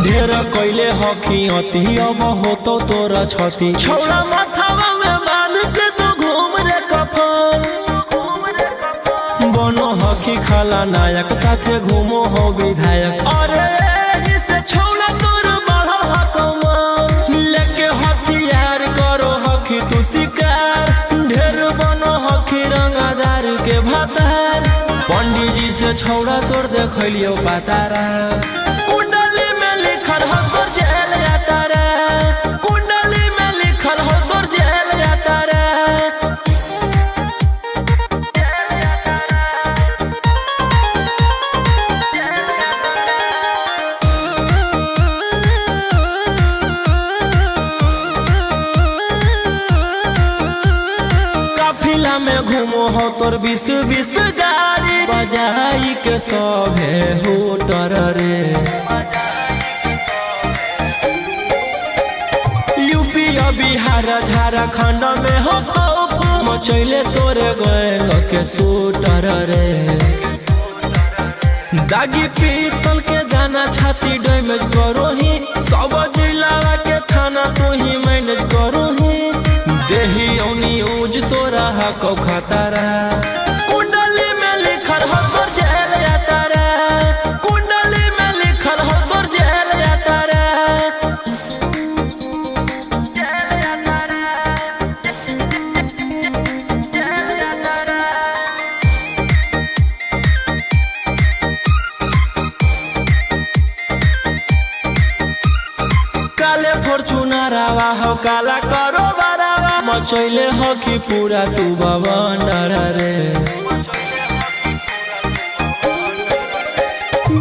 ढेर कैले हकी अति अब हो तो तोरा छती छौड़ा माथावा में बांध के तू घूम रे कफन बनो हकी खाला नायक साथे घूमो हो विधायक अरे जिसे छौड़ा तोर बढ़ा हकमा लेके हथियार करो हकी तू शिकार ढेर बनो हकी रंगादार के भातार पंडित जी से छौड़ा तोर देखलियो पातारा कुंडली में लिखल हो तोर जेल जाता रे कुंडली में लिखल हो तोर जेल जाता रे काफिला में घूमो हो तोर 20-20 गाड़ी बजाई के सभे होटर रे यूपी बिहार झारखंड में हो खौफ मचैले तोरे गैंग के शूटर रे दागी पीतल के दाना छाती डैमेज करो ही सब जिला के थाना तू ही मैनेज करो ही देही औनी ऊज तोरा हको खतरा कुंडली में लिखल हो तोर जेल जाता रे कुंडली में लिखल हो तोर जेल जाता रे काले फॉर्च्यूनर आवा हो काला करो बरावा मचैले हो कि पूरा तू बवंडर रे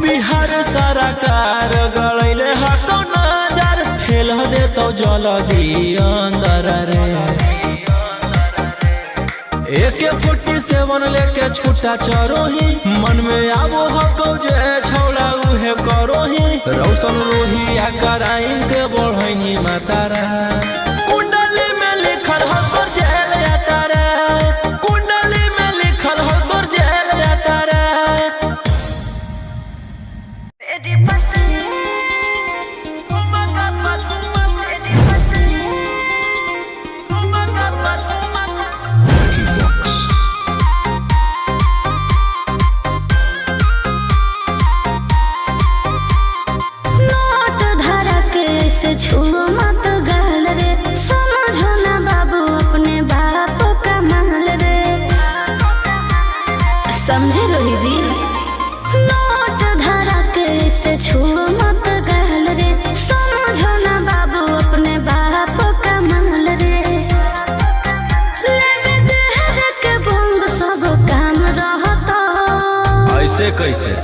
बिहार सरकार गड़ैले हको नजर फेल दे तो जल्दी अंदर रे AK-47 लेके छूटा चरोही मन में आबो हको जे छौड़ा उहे करोही रौशन रोहिया कराइन के बढ़ैनी मातारा कुंडली में लिखल हो तोर जेल जाता रे कुंडली में लिखल हो तोर जेल जाता रे समझे रोही जी नोट धरा के से छू मत गहल रे समझो ना बाबू अपने बाप का महल रे लेवे देहर के बंद सब काम रहता ऐसे कैसे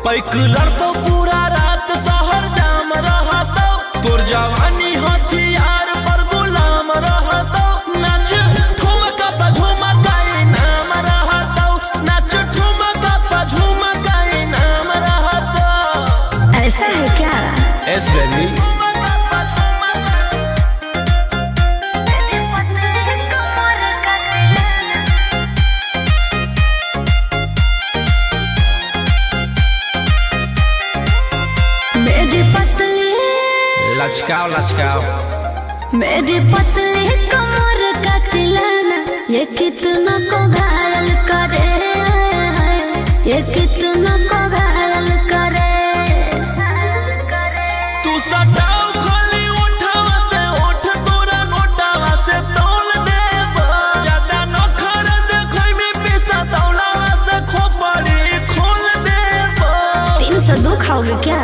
पैकलर तो पूरा रात शहर जाम रहता तोर जवानी हथियार पर गुलाम रहता नाच ठुमका पे झुमकाई नाम रहता नाच ठुमका पे झुमकाई नाम रहता ऐसा है क्या एस बेबी लचकाओ लचकाओ मेरी पतली कमर का तिलाना ये कितना को घायल करे ये कितना को घायल करे तू सटाओ खाली उठावा से उठ तोरा नोटावा से तौल देब ज्यादा नखर देखै में पैसा तौलावा से खोपड़ी खोल देब 302 खाओगे क्या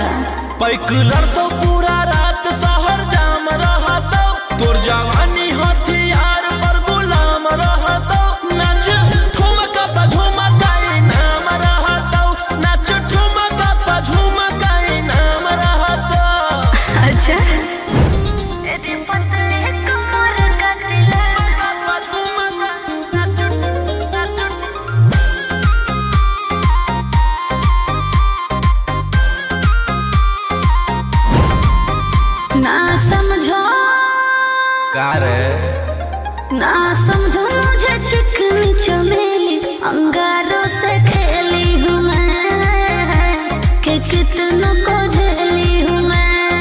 पैकलर तो पूरा रात शहर जाम रहता तोर जवानी हथियार पर गुलाम रहता नाच ठुमका पे झुमकाई नाम रहता नाच ठुमका पे झुमकाई नाम रहता अच्छा मेरी पतली कमर का ना समझो का रे ना समझो मुझे चिकनी चमेली अंगारों से खेली हूँ मैं कि कितनों को झेली हूँ मैं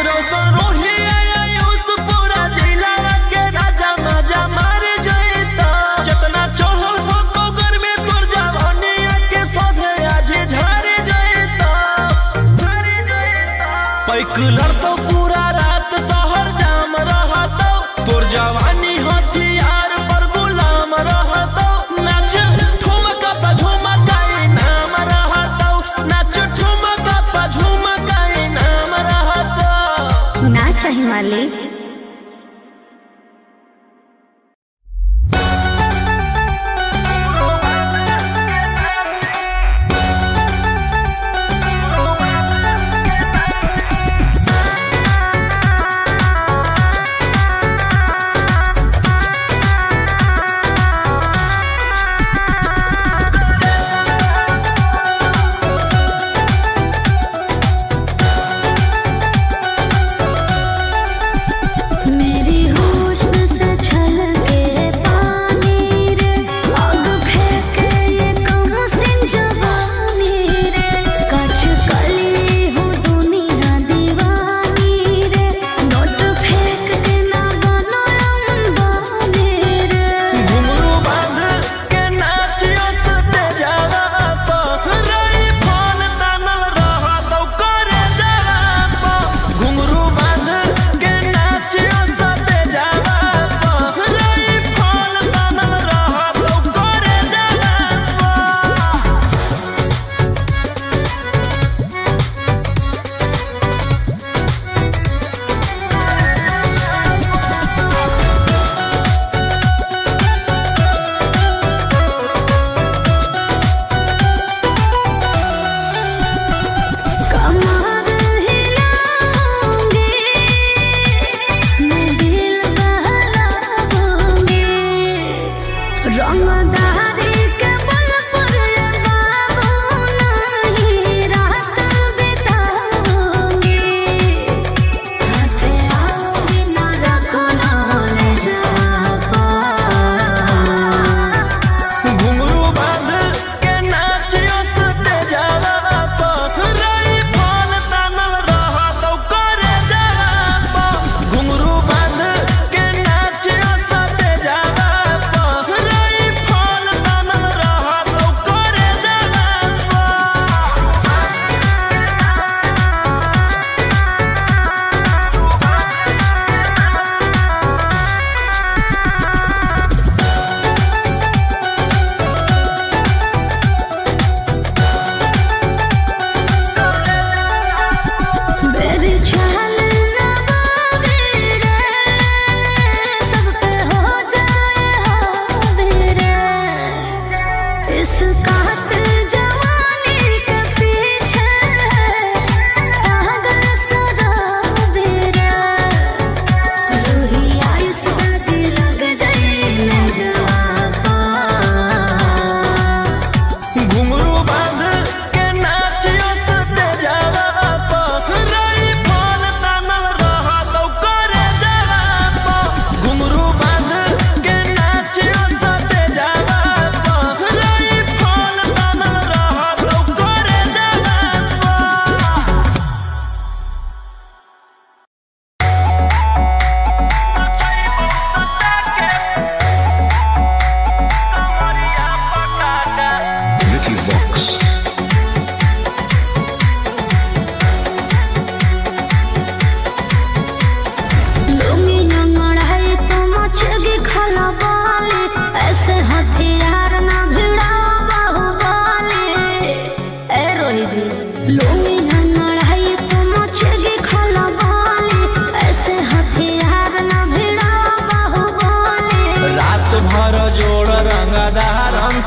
रोशन रोही आयुष पूरा जिला के राजा मजा मार जइता जितना चढ़ल हो तो घर में तोर जवानी के सोधे आज झर जइता पैक लड़तो पूरा रात शहर जाम रहतो तोर जवानी हथियार पर गुलाम रहतो नाच ठुमका पे झुमकाई नाम रहतो नाच ठुमका पे झुमकाई नाम रहतो ना चाहिए मालिक।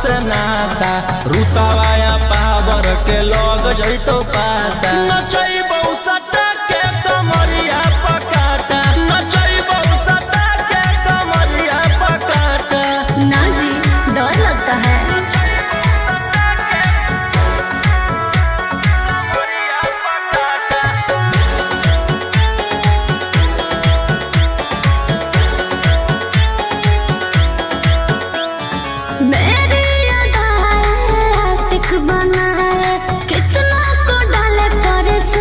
से नाता रुतवाया पावर के लोग जइतो पाता नचैबौ सटा के कमरिया पकाटा नचैबौ सटा के कमरिया पकाटा। ना जी डर लगता है। बनाए कितना को डाले परेशान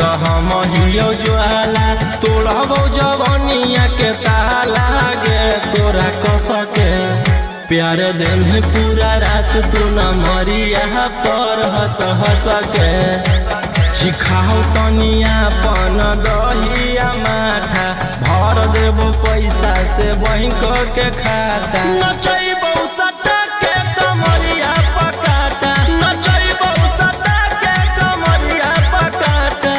तो हम हियो ज्वाला तोड़बो जवनिया के ताला गे तोरा कसके प्यार दिन पूरा रात तू न मरिया पर हंस हंस के चिखाओ तनिया पन दहिया माथा भर देबो पैसा से बैंक के खाता नचैबो सटा के कमरिया पकाटा नचैबो सटा के कमरिया पकाटा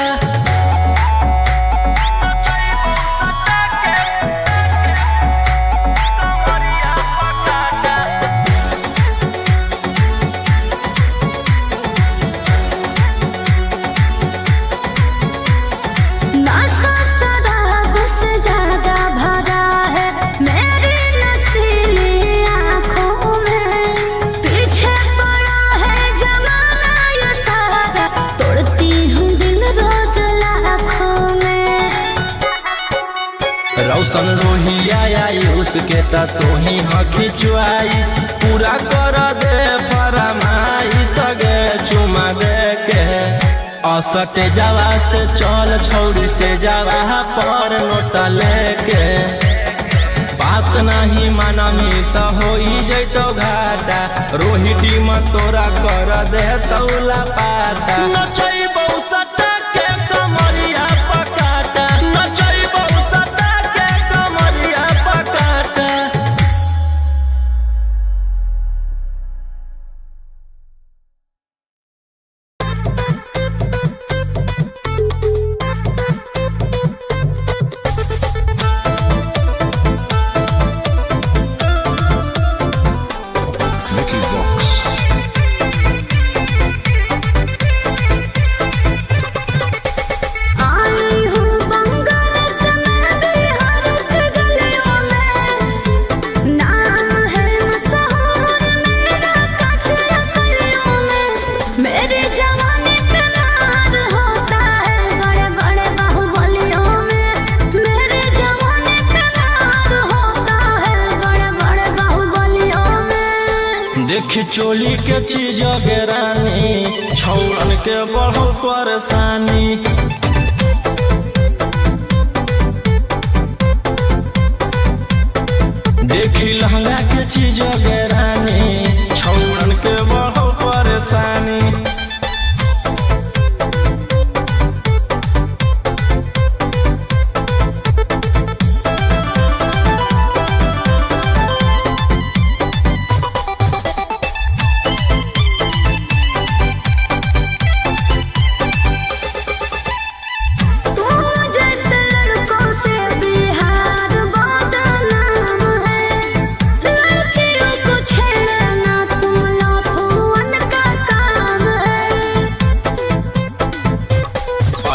रौशन रोहिया उसके ता तो ही हकी च्वाइस पूरा कर दे फरमाइश गे चुमा दे के असटे जावा से चल छौड़ी से जावा पर नोट लेके बात नहीं मानमी तो हो जैतो घाटा रोहिटी में तोरा कर दे तौला पाता नचैबो सटा के कमरिया पकाटा नचैबो सटा के कमरिया पकाटा देखी चोली के चीज रानी छौड़न के बढ़ो परेशानी देखी लहंगा के चीज रानी छौड़न के बढ़ो परेशानी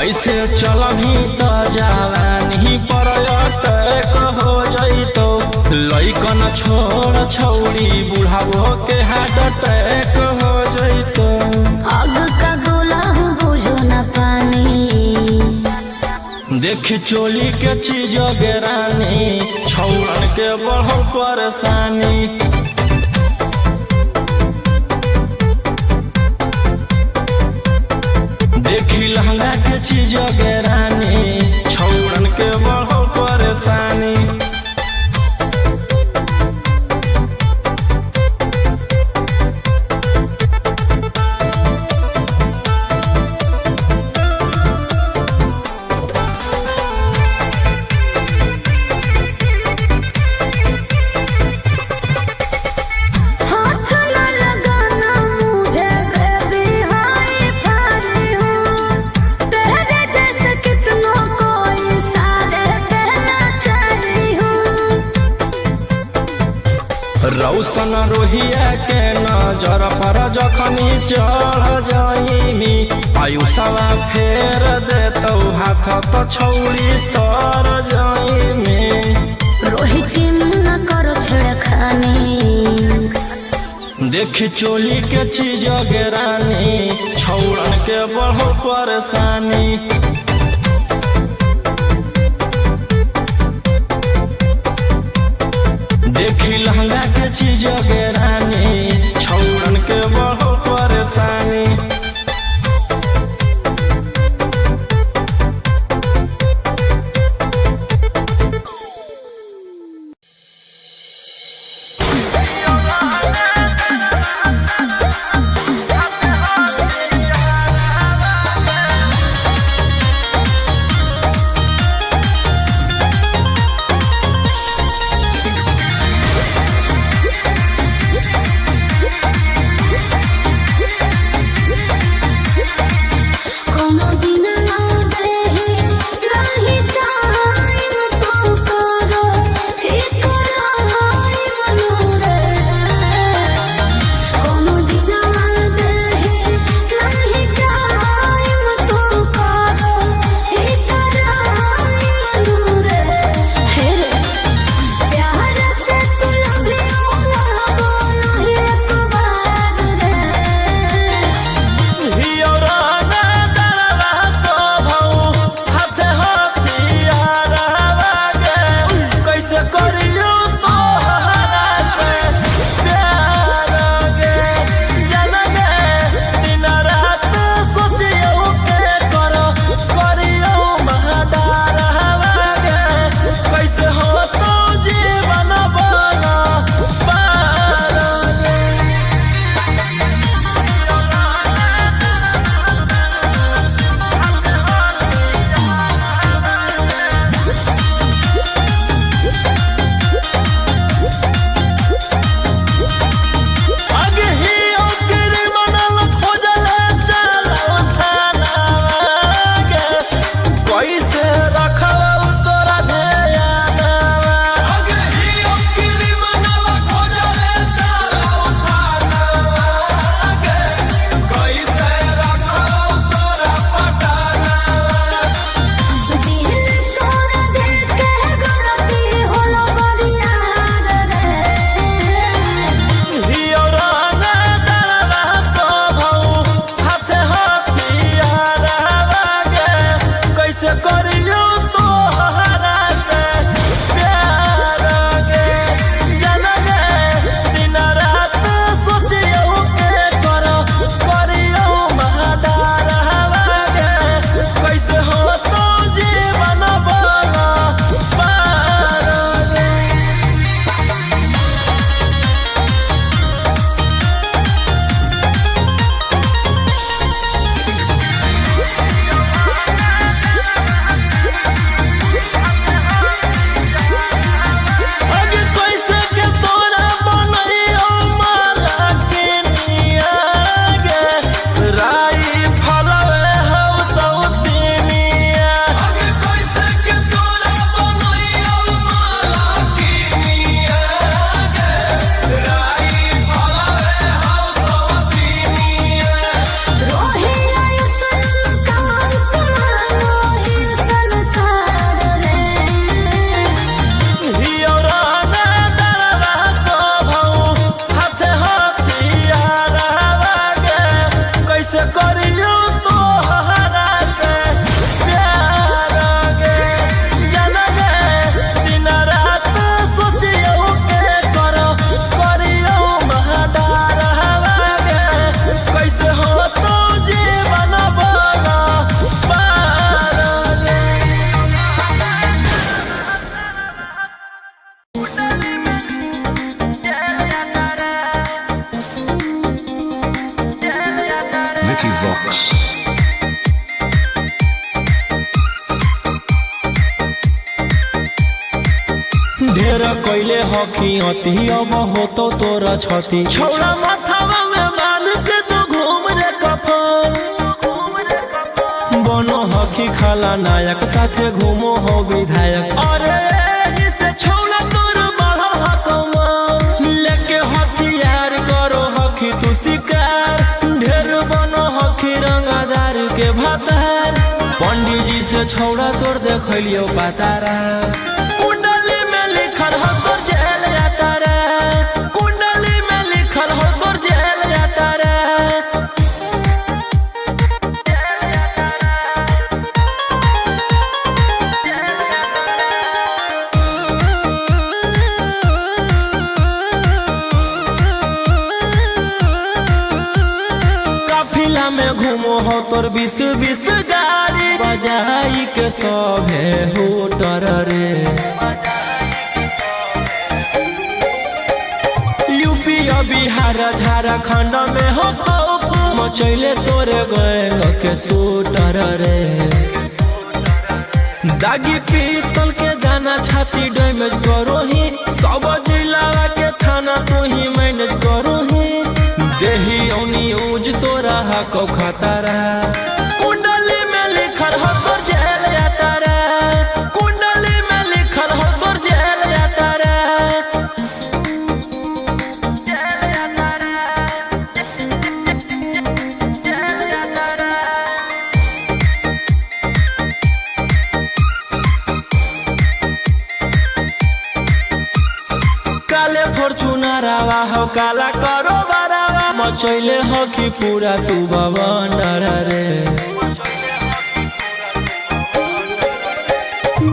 ऐसे चलही तो जवानी पर अटैक हो जइतो लइकन छोड़ छौड़ी बुढ़ावो के हार्ट अटैक हो जइतो आग का गोला बुझो न पानी देखी चोली के चीज रानी छौड़न के बढ़ो परेशानी देखी लहंगा के चीज रानी छौड़न के बढ़ो परेशानी रौशन रोहिया के नजर पर जखनी चढ़ जाइमी आयुषवा फेर देतौ हाथ तो छौड़ी तर जाइमी रोहिटी न करो छेड़खानी देखी चोली के चीज रानी छौड़न के बढ़ो परेशानी देखी लहंगा के चीज रानी छौड़न के बढ़ो परेशानी ढेर कैले हकी अति अब होतो तोरा छती छौड़ा माथावा में बांध के तू घूम रे कफन बनो हकी खाला नायक साथे घूमो हो विधायक अरे जिसे छौड़ा तोर बढ़ा हकमा लेके हथियार करो हकी तू शिकार ढेर बनो हकी रंगादार के भातार पंडित जी से छौड़ा तोर देखलियो पातारा कुंडली में लिखल हो तोर जेल जाता रे कुंडली में लिखल हो तोर जेल जाता रे काफिला में घूमो हो तोर 20-20 गाड़ी बजाई के सभे होटर रे यूपी बिहार झारखंड में हो खौफ मचैले तोरे गैंग के शूटर रे दागी पीतल के दाना छाती डैमेज करो ही सब जिला के थाना तू ही मैनेज करो ही देही औनी ऊज तोरा हको खतरा कुंडली में लिखल हो तोर जेल जाता रे कुंडली में लिखल हो तोर जेल जाता रे काले फॉर्च्यूनर आवा हो काला करो बरावा मचैले हो कि पूरा तू बवंडर रे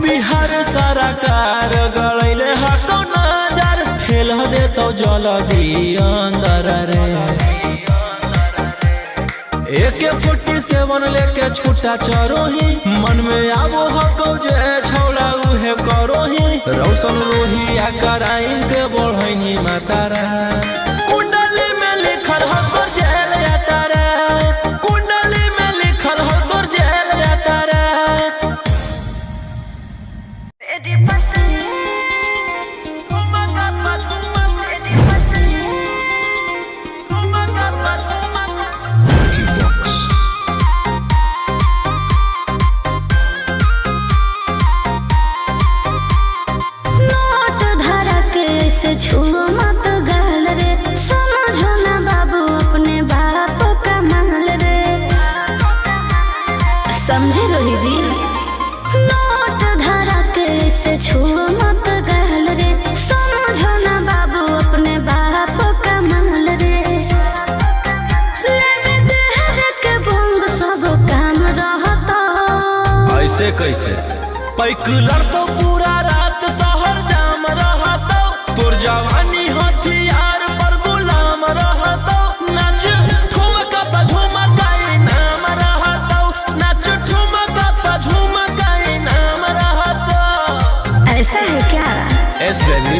बिहार सरकार गड़ैले हको नजर फेल दे तो जल्दी अंदर रे AK-47 लेके छूटा चरोही मन में आबो हको जे छौड़ा उहे करोही रौशन रोहिया कराइन के बढ़ैनी मातारा कुंडली में लिखल हो तोर जेल जाता रे कुंडली में लिखल हो तोर जेल जाता रे नोट धरा के से छुओ मत गाल रे समझो ना बाबू अपने बाप का माल रे समझे रोही जी नोट धरा के से छुओ मत गाल रे समझो ना बाबू अपने बाप का माल रे लेवे देहर के भंग सब काम रहता ऐसे कैसे पैकलर तो पूरा रात शहर जाम रहता तोर जवानी हथियार पर गुलाम रहता नाच ठुमका पे झुमकाई नाम रहता नाच ठुमका पे झुमकाई नाम रहता ऐसा है क्या एस बेबी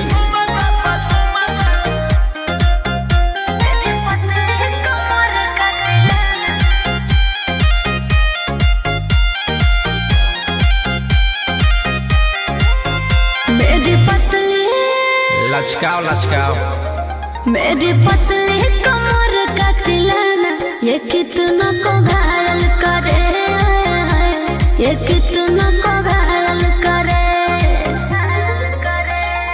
मेरी पतली लचकाओ लचकाओ मेरी पतली कमर का तिलाना ये कितना को घायल करे ये कितना को घायल करे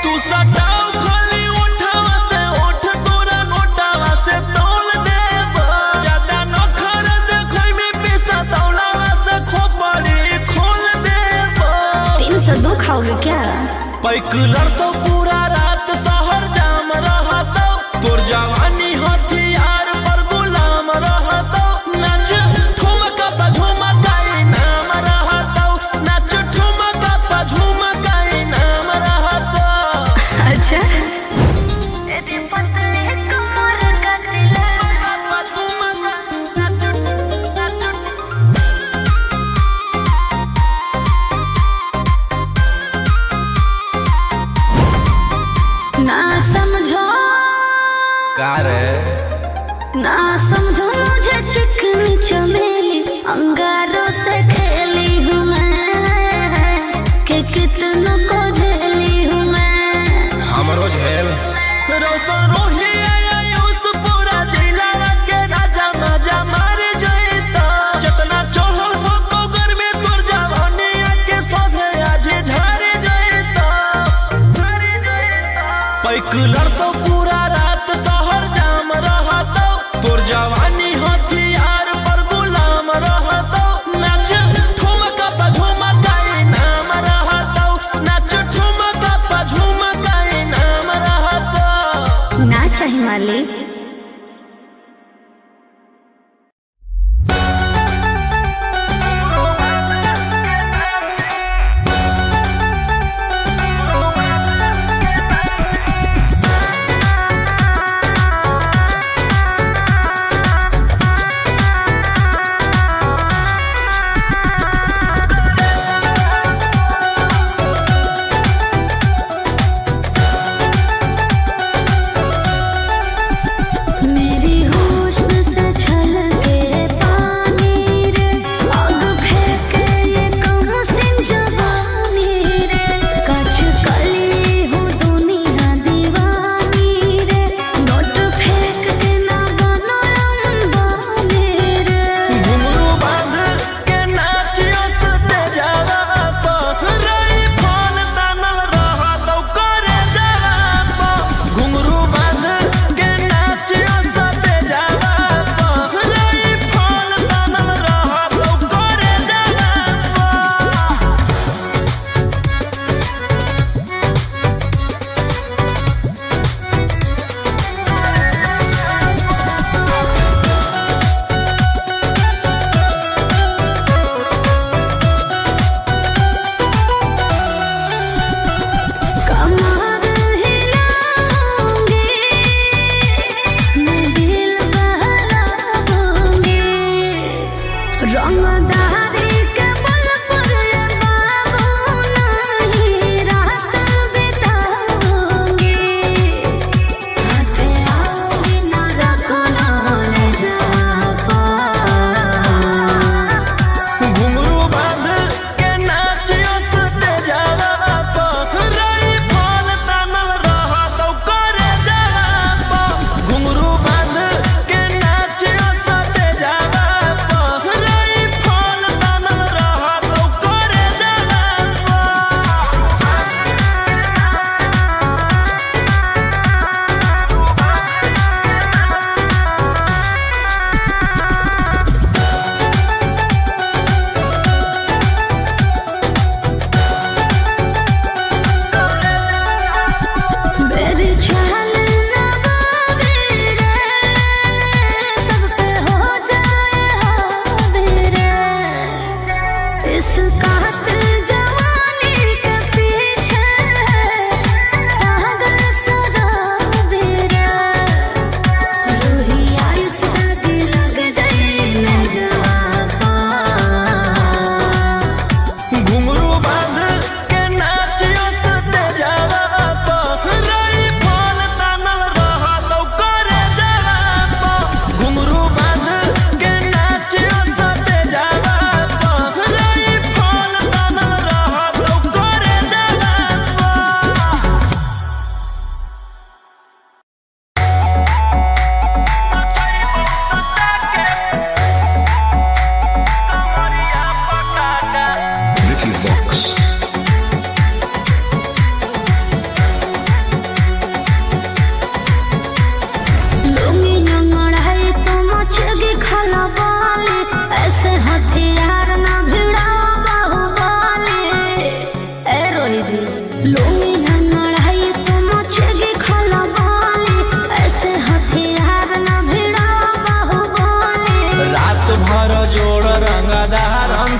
तू सटाओ खाली उठावा से उठ तोरा नोटावा से तौल देब ज्यादा नखर देखै में पैसा तौलावा से खोपड़ी खोल देब 302 खाओगे क्या पैकलर तो पूरा रात शहर जाम रहता तोर जवानी हथियार पर गुलाम रहता नाच ठुमका पे झुमकाई नाम रहता नाच ठुमका पे झुमकाई नाम रहता अच्छा मेरी पतली कमर का तिलाना निकलर तो पूरा रात शहर जाम रहतो, तोर जवानी हथियार पर गुलाम रहतो। नाच ठुमका पे झुमका नाम रहतो, नाच ठुमका पे झुमका नाम रहतो। ना चाही मालिक।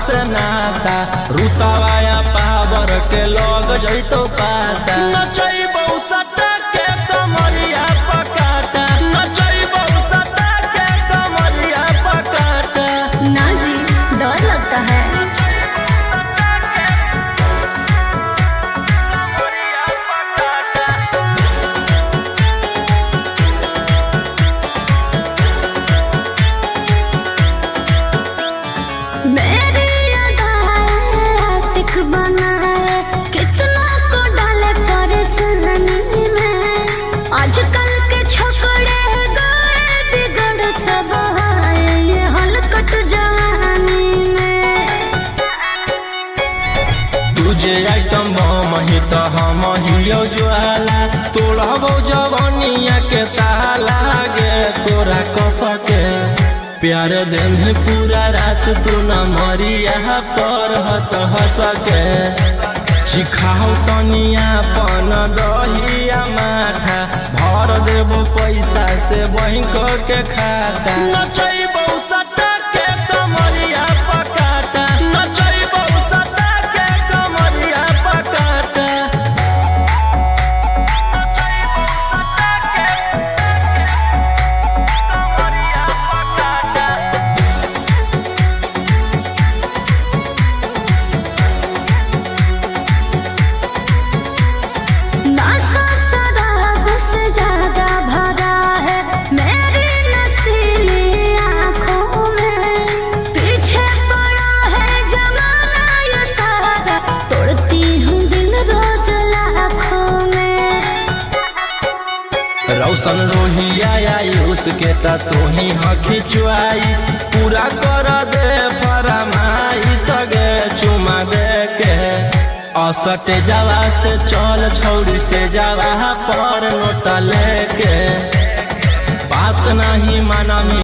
से नाता रुतावाया पावर के लोग जैतो पाता नचैबौ सटा के कमरिया पकाटा नचैबौ सटा के कमरिया पकाटा। ना जी डर लगता है। बनाए कितना को डाले पर भौजे आइटम बम ही तो हम हियो ज्वाला तोड़बो जवनिया के ताला गे तोरा कसके प्यार दिन पूरा रात तू न मरिया पर हंस हंस के सिखाओ तनिया पन दहिया माथा भर देबो पैसा से बैंक के खाता नचैबो सटा के कमरिया पकाटा नचैबो सटा के कमरिया पकाटा रौशन रोहिया आयुष के ता तू ही हकी च्वाइस पूरा कर दे फरमाइश गे चुमा दे के असटे जावा से चल छौड़ी से जावा पर नोट लेके बात नहीं मानमी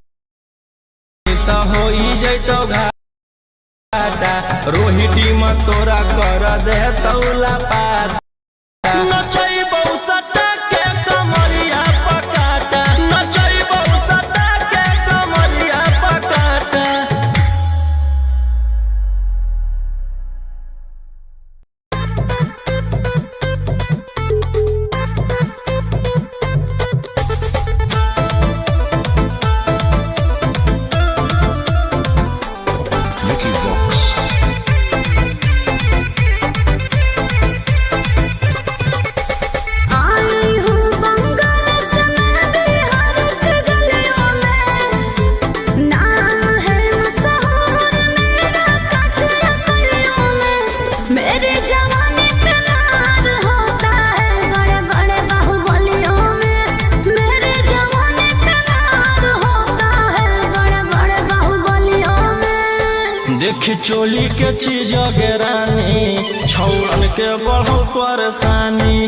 तो हो ही जैतो घाटा रोहिटी में तोरा कर दे तौला पाता नचैबो सटा के कमरिया पकाटा नचैबो सटा के कमरिया पकाटा Mickey Vox. देखी चोली के चीज गे रानी छौड़न के बढ़ो परेशानी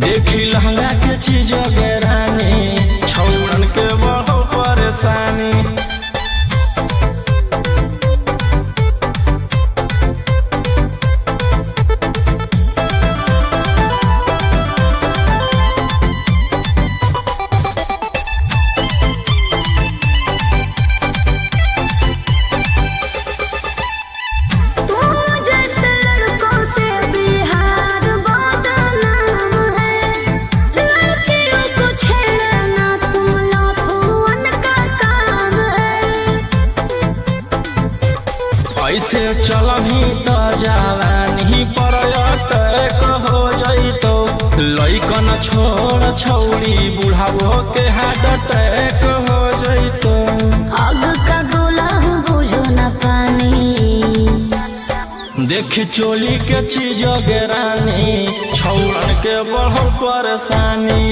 देखी लहंगा के चीज गे रानी छौड़न के बढ़ो परेशानी ऐसे चलही तो जवानी पर अटैक हो जइतो लइकन छोड़ छौड़ी बुढ़ावो के हार्ट अटैक हो जइतो आग का गोला बुझो न पानी देखी चोली के चीज गे रानी छौड़न के बढ़ो परेशानी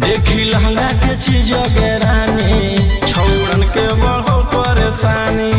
देखी लहंगा के चीज गे रानी छौड़न के बढ़ो परेशानी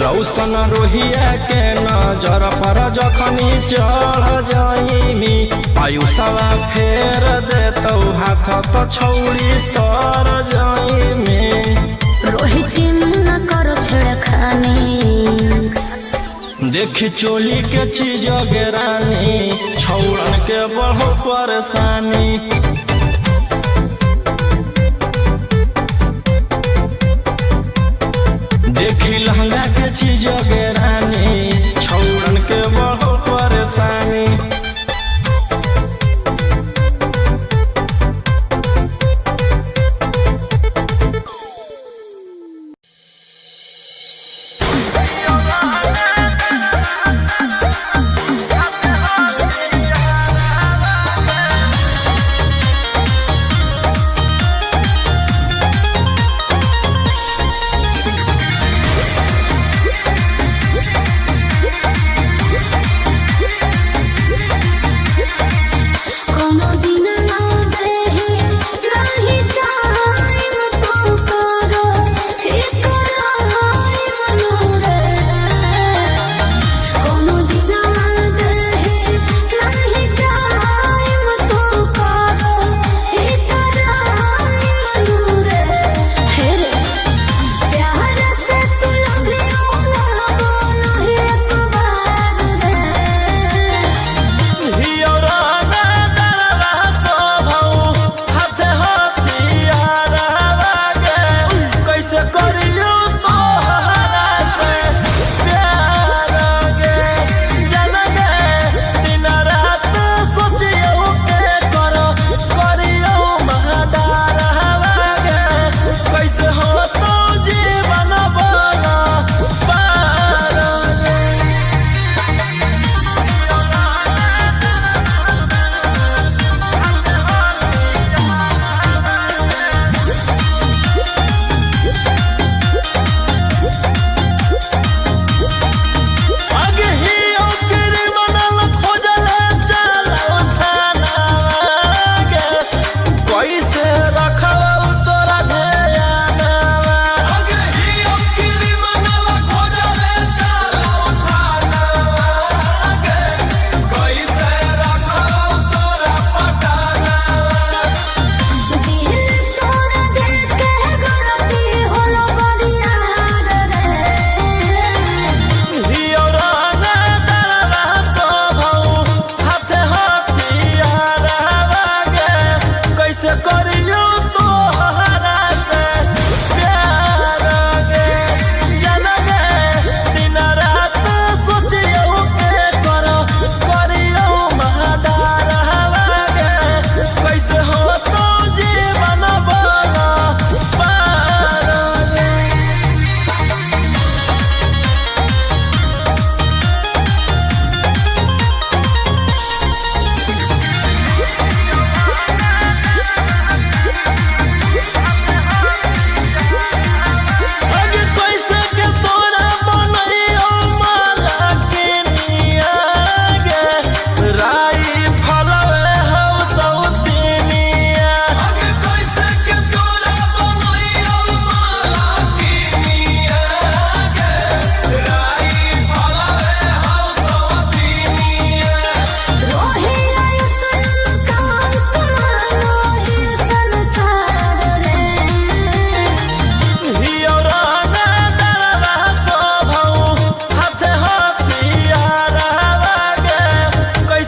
रौशन रोहिया के नजर पर जखनी चढ़ जाइमी आयुषवा फेर देतौ हाथ तो छौड़ी तर जाइमी रोहित न करो छेड़खानी देखी चोली के चीज गे रानी छौड़न के बढ़ो परेशानी देखी लहंगा के चीज गे रानी छौड़न के बढ़ो परेशानी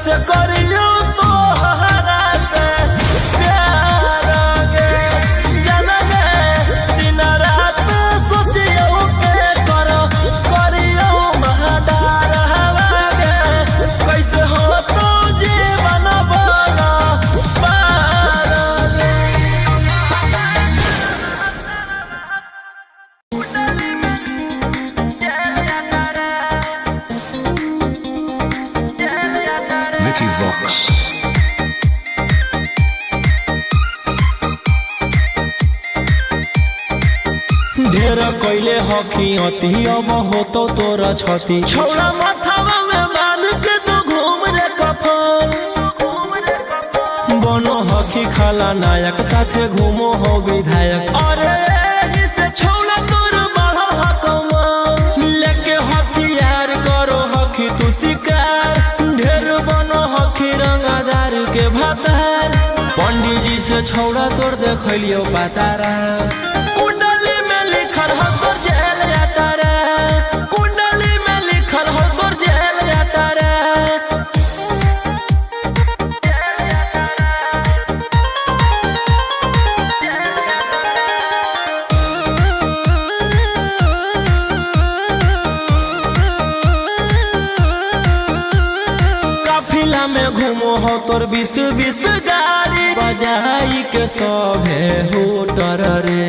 कैसे करियो तोहरा से प्यार गे जाना गे दिन रात सोचियो के करियो महादार हवा गे कैसे हो तो जीवन बना पार गे। Vicky Vox. ढेर कैले हकी अति अब हो तो तोरा छती छौड़ा माथावा में बांध के तो घूम रे कफन बनो हकी खाला नायक साथे घूमो हो विधायक अरे जिसे छौड़ा तोर बढ़ा हकमा लेके हथियार करो हकी तू शिकार ढेर बनो हकी रंगादार के भातार पंडित जी से छौड़ा तोर देखलियो पातारा कुंडली में लिखल हो तोर जेल जाता रे कुंडली में लिखल हो तोर जेल जाता रे। काफिला में घूमो हो तोर 20 गाड़ी बजाई के सभे होटर रे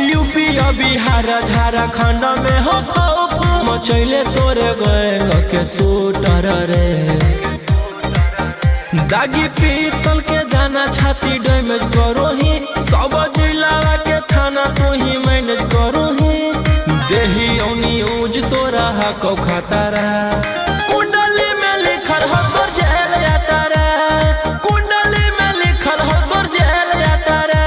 यूपी बिहार झारखंड में हो खौफ मचैले तोरे गैंग के शूटर रे दागी पीतल के दाना छाती डैमेज करो ही सब जिला के थाना तू ही मैनेज करो ही देही न्यूज तोरा हको खतरा कुंडली में लिखल हो तोर जेल जाता रे कुंडली में लिखल हो तोर जेल जाता रे।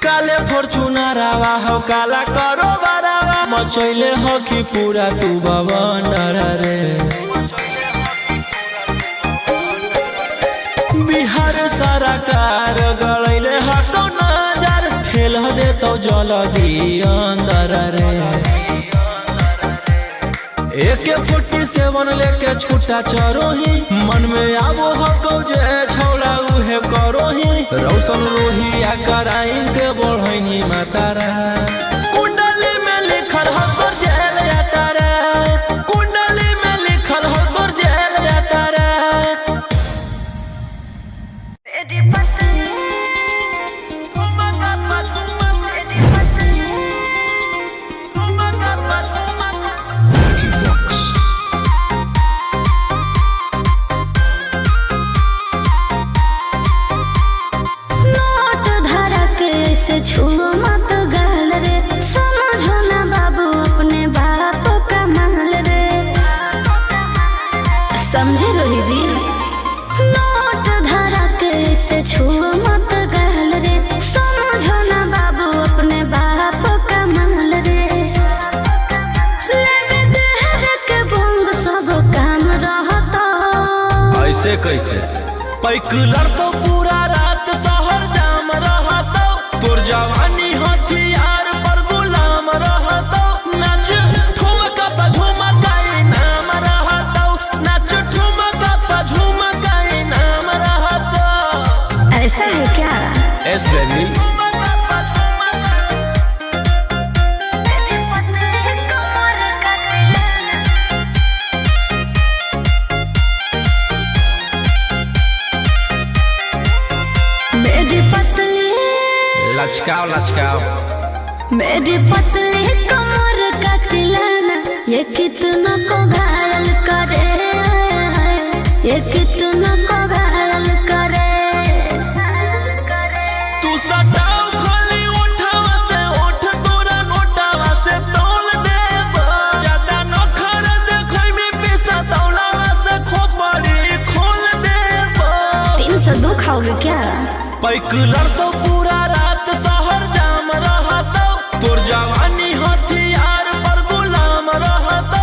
काले फॉर्च्यूनर आवा हो काला करो बरावा मचैले हो कि पूरा तू बवंडर रे बिहार सरकार गड़ैले हटो नजर फेल दे तो जल्दी अंदर रे AK-47 लेके छूटा चरोही मन में आबो हको जे छौड़ा उहे करोही रौशन रोहिया कराइन के बढ़ैनी मातारा कुंडली में लिखल हो तोर जेल जाता रे कुंडली में लिखल हो तोर जेल जाता रे। Vicky Vox. नोट धरा के ऐसे छुओ मत गाल रे समझो ना बाबू अपने बाप का माल रे समझे रोही जी नोट धरा के ऐसे छुओ मत गाल रे समझो ना बाबू अपने बाप का माल रे लेवे देह के बंग सब काम रहता ऐसे कैसे पैकलर तो पूरा रात शहर जाम रहता तोर जवानी हथियार पर गुलाम रहता नाच ठुमका पे झुमकाई नाम रहता नाच ठुमका पे झुमकाई नाम रहता। ऐसा है क्या एस बेबी मेरी पतली लचकाओ लचकाओ मेरी पतली कमर का तिलाना ये कितना को घायल करे ये कितना को घायल करे तू सटाओ खाली उठावा से उठ तोरा नोटावा से तौल देब ज्यादा नखर देखै में पैसा तौलावा से खोपड़ी खोल देब 302 खाओगे क्या पैकलर तो पूरा रात शहर जाम रहता तोर जवानी हथियार पर गुलाम रहता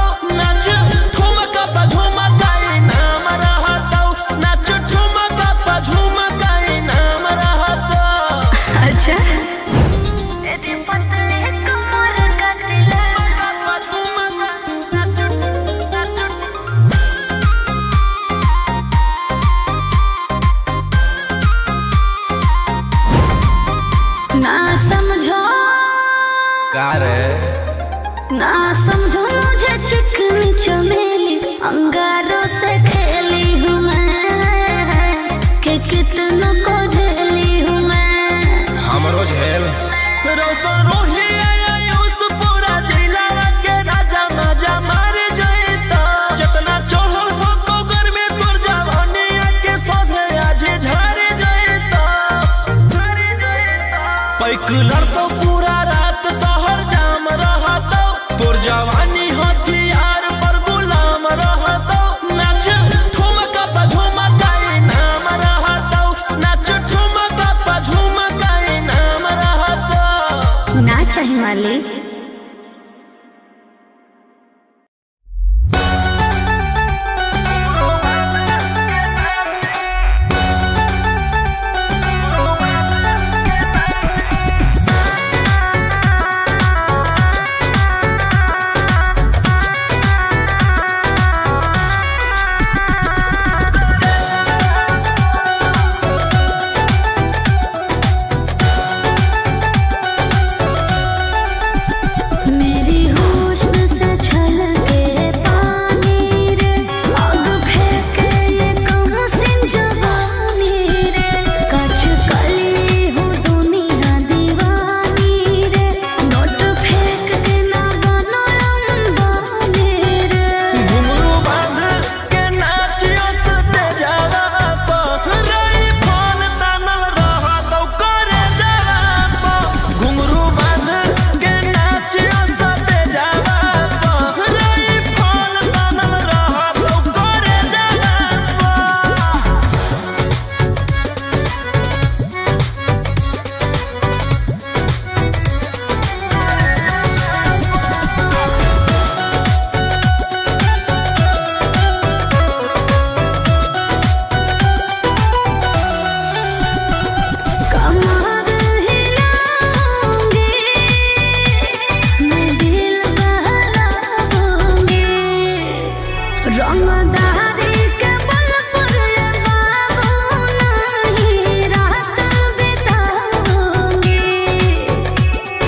रंगदारी के बल पर ये बाबू नहीं रात बिताऊंगी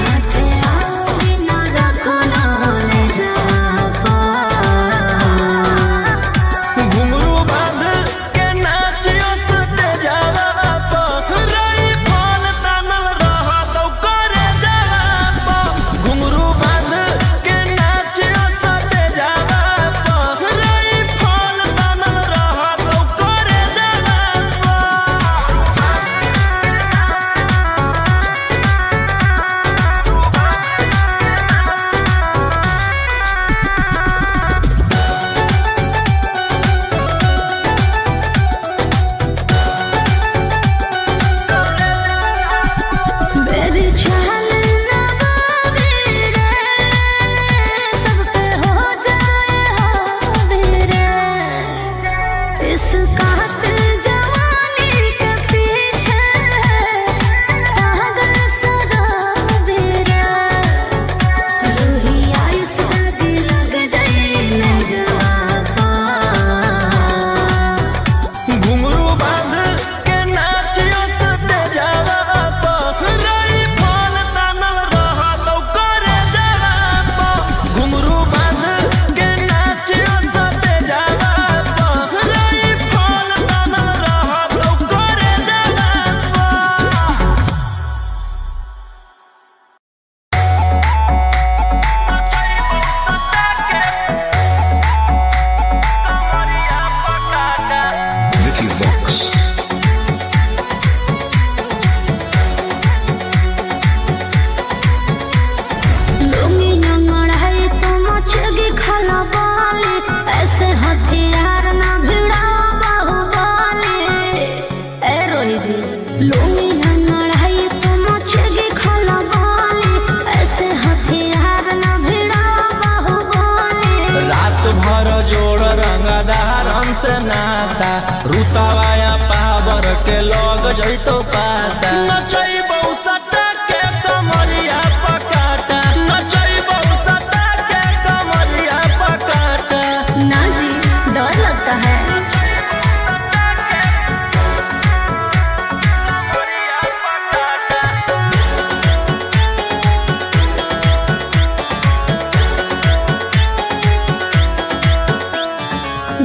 हाथे आओगी ना रखो ना ले जापा घुंघरू बांध के नाचियो सटे जावा पो रई फल तानल रहा तो करे जावा पो घुंघरू बांध के नाचियो सटे जावा पो रई फल तानल रहा तो करे जावा पो मेरी चाल ना बाबी रे सब पे हो जाए हावी रे इस कातिल जवानी के पीछे पागल शराबी रे रूही आयुष दादी लग जाए न जवाबा घुंघरू बांध के नाचियो सटे जावा पो रई फल तानल रहा तो करे जावा पो घुंघरू बांध के नाचियो सटे जावा पो रई फल तानल रहा तो करे जावा पो Vicky Vox. लुंगी नंगड़ाई तो मचेगी खला बाली ऐसे हथियार ना भिड़ाओ बाहुबली ए रोही जी लुंगी नंगड़ाई तो मचेगी खला बाली ऐसे हथियार ना भिड़ाओ बाहुबली रात भर जोड़ रंगदार हमसे नाता रुतवाया पावर के लग जइतो पाता नचैबौ सटा के कमरिया पकाटा नचैबौ सटा के कमरिया पकाटा ना जी डर लगता है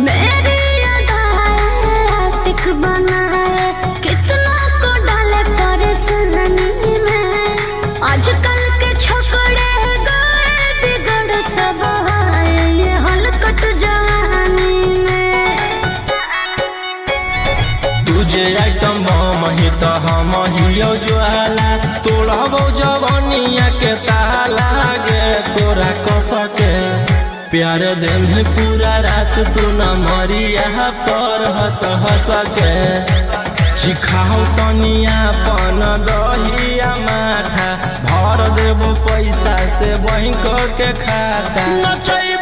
मेरी अदाएं आशिक बनाए कितना को डाले परेशानी में आजकल के छोकरे गए बिगड़ सब आए ये हलकट जवानी में तुझे आइटम बम ही तो हम हियो ज्वाला तोड़बो जवनिया के ताला गे तोरा कसके प्यार दिन है पूरा रात तू न मरिया पर हंस हंस के सिखाओ तनिया पन दहिया माथा भर देबो पैसा से बैंक के खाता नचै